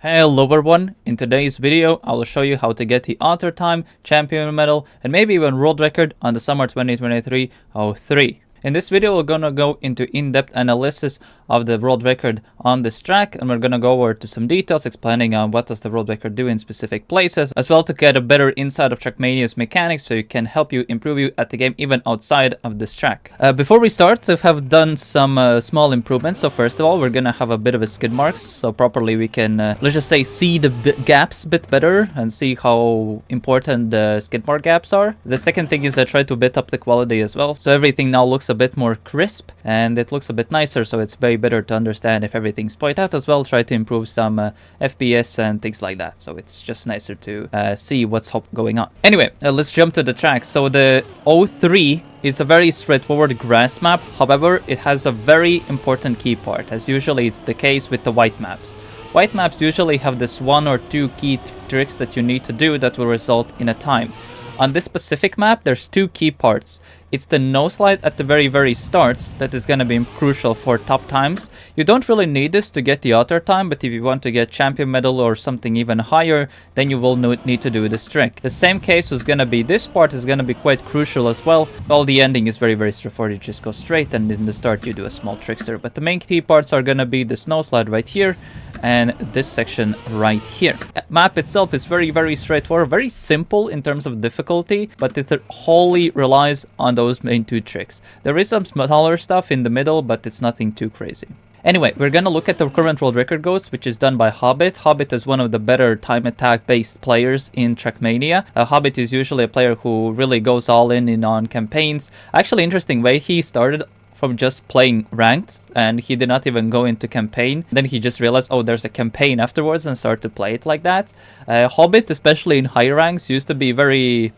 Hello everyone, in today's video I will show you how to get the author time, champion medal, and maybe even world record on the summer 2023 03. In this video we're gonna go into in-depth analysis of the world record on this track, and we're gonna go over to some details explaining what does the world record do in specific places, as well to get a better insight of Trackmania's mechanics so it can help you improve you at the game even outside of this track. Before we start, we have done some small improvements. So first of all, we're gonna have a bit of a skid marks, so properly we can, let's just say, see the gaps a bit better and see how important the skid mark gaps are. The second thing is I try to bit up the quality as well, so everything now looks a bit more crisp and it looks a bit nicer, so it's way better to understand if everything's pointed out as well. Try to improve some FPS and things like that, so it's just nicer to see what's going on. Anyway, let's jump to the track. So the 03 is a very straightforward grass map. However, it has a very important key part, as usually it's the case with the white maps. White maps usually have this one or two key tricks that you need to do that will result in a time. On this specific map, there's two key parts. It's the no slide at the very start that is going to be crucial for top times. You don't really need this to get the author time, but if you want to get champion medal or something even higher, then you will need to do this trick. The same case was going to be, this part is going to be quite crucial as well. Well, the ending is very straightforward. You just go straight, and in the start you do a small trickster. But the main key parts are going to be the snow slide right here and this section right here. Map itself is very straightforward, very simple in terms of difficulty, but it wholly relies on those main two tricks. There is some smaller stuff in the middle, but it's nothing too crazy. Anyway, we're gonna look at the current world record goes, which is done by Hobbit. Hobbit is one of the better time attack based players in Trackmania. Hobbit is usually a player who really goes all in on campaigns. Actually, interesting way, he started from just playing ranked, and he did not even go into campaign. Then he just realized, oh, there's a campaign afterwards, and started to play it like that. Hobbit, especially in higher ranks, used to be very,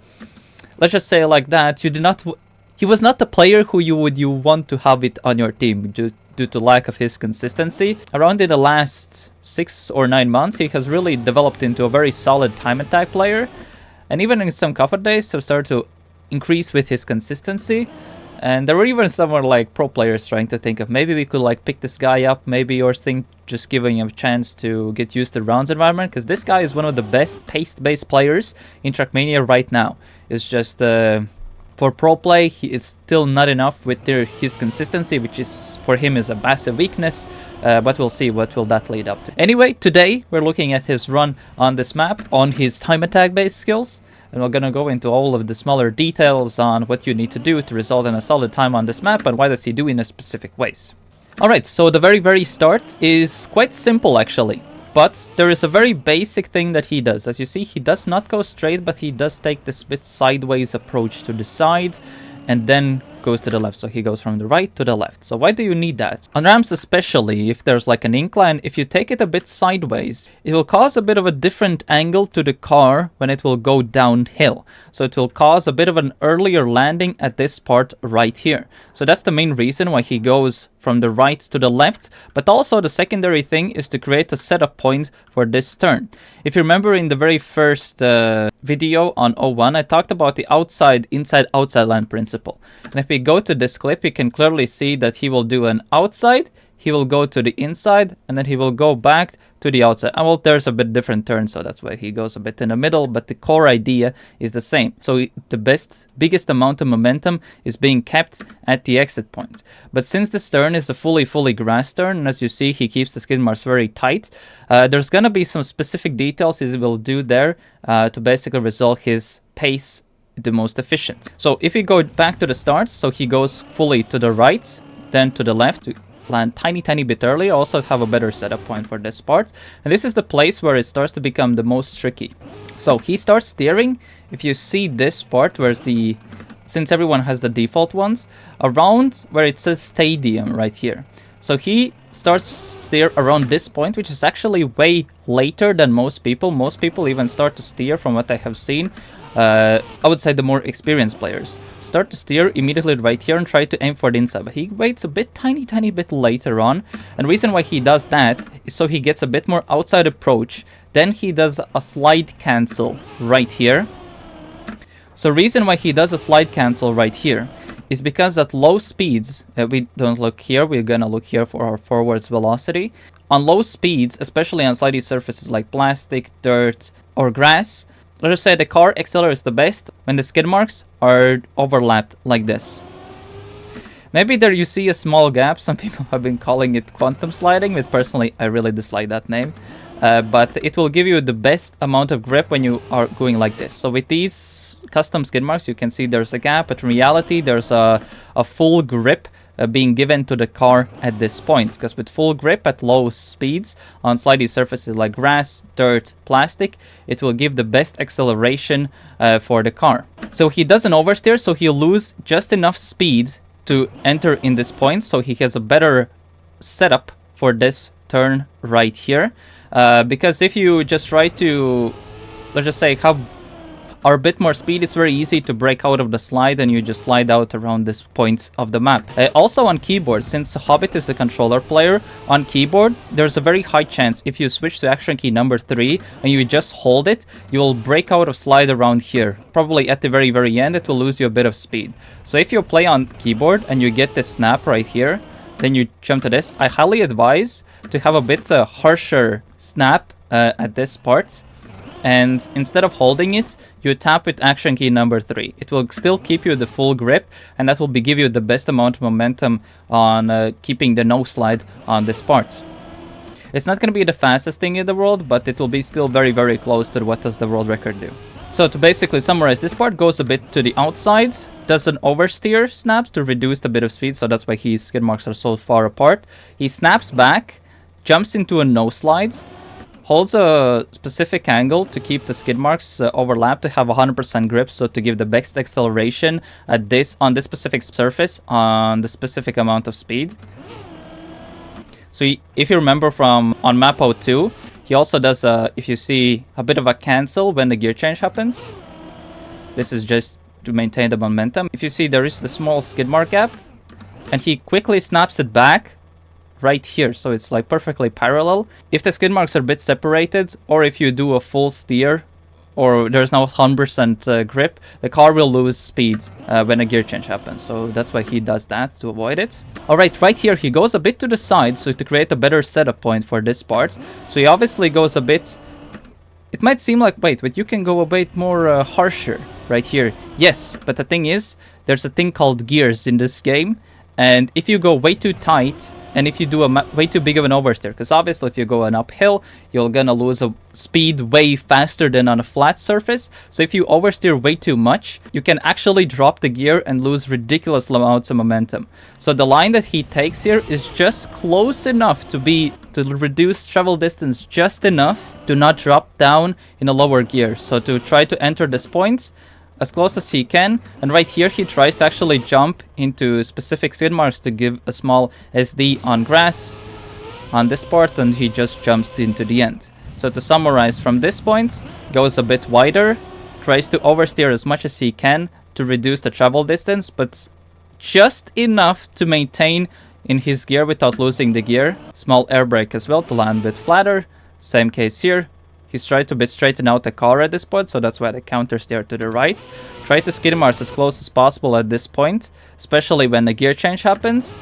let's just say like that, he was not the player who you want to have it on your team due to lack of his consistency. Around in the last 6 or 9 months, he has really developed into a very solid time attack player, and even in some cover days have started to increase with his consistency. And there were even some like pro players trying to think of maybe we could like pick this guy up, maybe, or think just giving him a chance to get used to rounds environment, because this guy is one of the best pace-based players in Trackmania right now. It's just for pro play, it's still not enough with his consistency, which is for him is a massive weakness. But we'll see what will that lead up to. Anyway, today we're looking at his run on this map, on his time attack based skills. And we're gonna go into all of the smaller details on what you need to do to result in a solid time on this map and why does he do in a specific ways. Alright, so the very start is quite simple actually. But there is a very basic thing that he does. As you see, he does not go straight, but he does take this bit sideways approach to the side and then goes to the left. So he goes from the right to the left. So why do you need that? On ramps especially, if there's like an incline, if you take it a bit sideways, it will cause a bit of a different angle to the car when it will go downhill. So it will cause a bit of an earlier landing at this part right here. So that's the main reason why he goes from the right to the left, but also the secondary thing is to create a setup point for this turn. If you remember in the very first video on 01, I talked about the outside, inside, outside land principle. And if we go to this clip, you can clearly see that he will do an outside, he will go to the inside, and then he will go back to the outside. And well, there's a bit different turn, so that's why he goes a bit in the middle, but the core idea is the same. So the biggest amount of momentum is being kept at the exit point. But since this turn is a fully grass turn, and as you see, he keeps the skid marks very tight, there's gonna be some specific details he will do there to basically result his pace the most efficient. So if we go back to the start, so he goes fully to the right, then to the left, to land tiny bit earlier, also have a better setup point for this part. And this is the place where it starts to become the most tricky. So he starts steering. If you see this part, where's since everyone has the default ones, around where it says stadium right here. So he starts steer around this point, which is actually way later than most people. Most people even start to steer, from what I have seen, I would say the more experienced players start to steer immediately right here and try to aim for the inside, but he waits a bit tiny bit later on. And the reason why he does that is so he gets a bit more outside approach. Then he does a slide cancel right here. So reason why he does a slide cancel right here is because at low speeds, we don't look here, we're gonna look here for our forwards velocity. on low speeds, especially on slidey surfaces like plastic, dirt, or grass, let's just say the car accelerates the best when the skid marks are overlapped like this. Maybe there you see a small gap. Some people have been calling it quantum sliding, but personally I really dislike that name. But it will give you the best amount of grip when you are going like this. So with these custom skid marks, you can see there's a gap, but in reality there's a full grip being given to the car at this point, because with full grip at low speeds on slidey surfaces like grass, dirt, plastic, it will give the best acceleration for the car. So he doesn't oversteer, so he'll lose just enough speed to enter in this point, so he has a better setup for this turn right here. Because if you just try to, let's just say, have a bit more speed, it's very easy to break out of the slide and you just slide out around this point of the map. Also on keyboard, since Hobbit is a controller player, on keyboard there's a very high chance if you switch to action key number 3 and you just hold it, you will break out of slide around here. Probably at the very end it will lose you a bit of speed. So if you play on keyboard and you get this snap right here, then you jump to this, I highly advise to have a bit harsher snap at this part. And instead of holding it, you tap with action key number 3. It will still keep you the full grip, and that will give you the best amount of momentum on keeping the no slide on this part. It's not going to be the fastest thing in the world, but it will be still very close to what does the world record do. So to basically summarize, this part goes a bit to the outside, does an oversteer snaps to reduce the bit of speed, so that's why his skid marks are so far apart. He snaps back, jumps into a no slide, holds a specific angle to keep the skid marks overlapped to have 100% grip, so to give the best acceleration at on this specific surface on the specific amount of speed. So if you remember from on map 02, he also does if you see a bit of a cancel when the gear change happens. This is just to maintain the momentum. If you see, there is the small skid mark gap, and he quickly snaps it back right here, so it's like perfectly parallel. If the skid marks are a bit separated, or if you do a full steer, or there's no 100% grip, the car will lose speed when a gear change happens. So that's why he does that, to avoid it. Alright, right here he goes a bit to the side, so to create a better setup point for this part. So he obviously goes a bit... It might seem like, wait, but you can go a bit more harsher right here. Yes, but the thing is, there's a thing called gears in this game, and if you go way too tight, and if you do a way too big of an oversteer, because obviously if you go an uphill, you're gonna lose a speed way faster than on a flat surface. So if you oversteer way too much, you can actually drop the gear and lose ridiculous amounts of momentum. So the line that he takes here is just close enough to reduce travel distance just enough to not drop down in a lower gear. So to try to enter this point as close as he can, and right here he tries to actually jump into specific skid marks to give a small SD on grass on this part, and he just jumps into the end. So to summarize, from this point, goes a bit wider, tries to oversteer as much as he can to reduce the travel distance, but just enough to maintain in his gear without losing the gear. Small air brake as well to land a bit flatter. Same case here. He's tried to straighten out the car at this point, so that's why the counter steer to the right. Try to skid marks as close as possible at this point, especially when the gear change happens.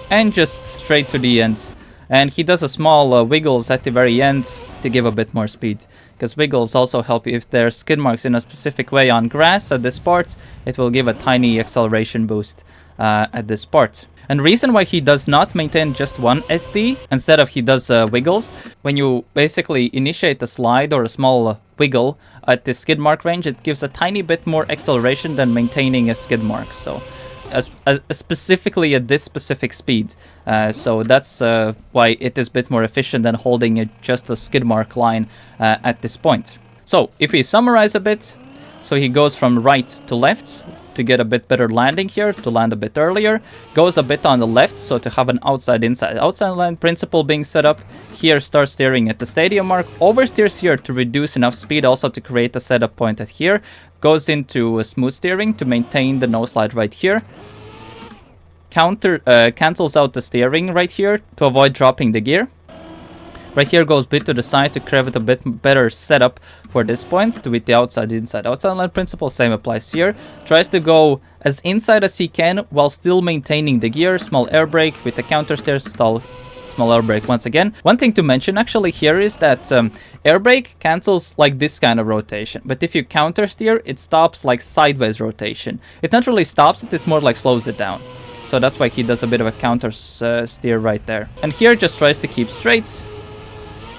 And just straight to the end. And he does a small wiggles at the very end to give a bit more speed. Because wiggles also help you if there's skid marks in a specific way on grass at this part, it will give a tiny acceleration boost at this part. And the reason why he does not maintain just one SD, instead of he does wiggles, when you basically initiate a slide or a small wiggle at the skid mark range, it gives a tiny bit more acceleration than maintaining a skid mark. So specifically at this specific speed. So that's why it is a bit more efficient than holding just a skid mark line at this point. So if we summarize a bit, so he goes from right to left to get a bit better landing here, to land a bit earlier. Goes a bit on the left, so to have an outside-inside line principle being set up. Here starts steering at the stadium mark. Oversteers here to reduce enough speed, also to create a setup point at here. Goes into a smooth steering to maintain the no slide right here. Cancels out the steering right here to avoid dropping the gear. Right here goes a bit to the side to create a bit better setup for this point with the outside line principle. Same applies here. Tries to go as inside as he can while still maintaining the gear. Small air brake with the counter steer Small air brake once again. One thing to mention actually here is that air brake cancels like this kind of rotation, but if you counter steer, it stops like sideways rotation. It not really stops it, it's more like slows it down. So that's why he does a bit of a counter steer right there. And here just tries to keep straight,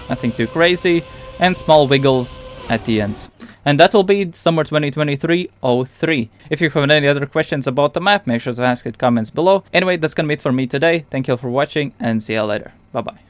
nothing too crazy, and small wiggles at the end. And that will be Summer 2023-03. If you have any other questions about the map, make sure to ask in comments below. Anyway, that's gonna be it for me today. Thank you all for watching, and see you later. Bye-bye.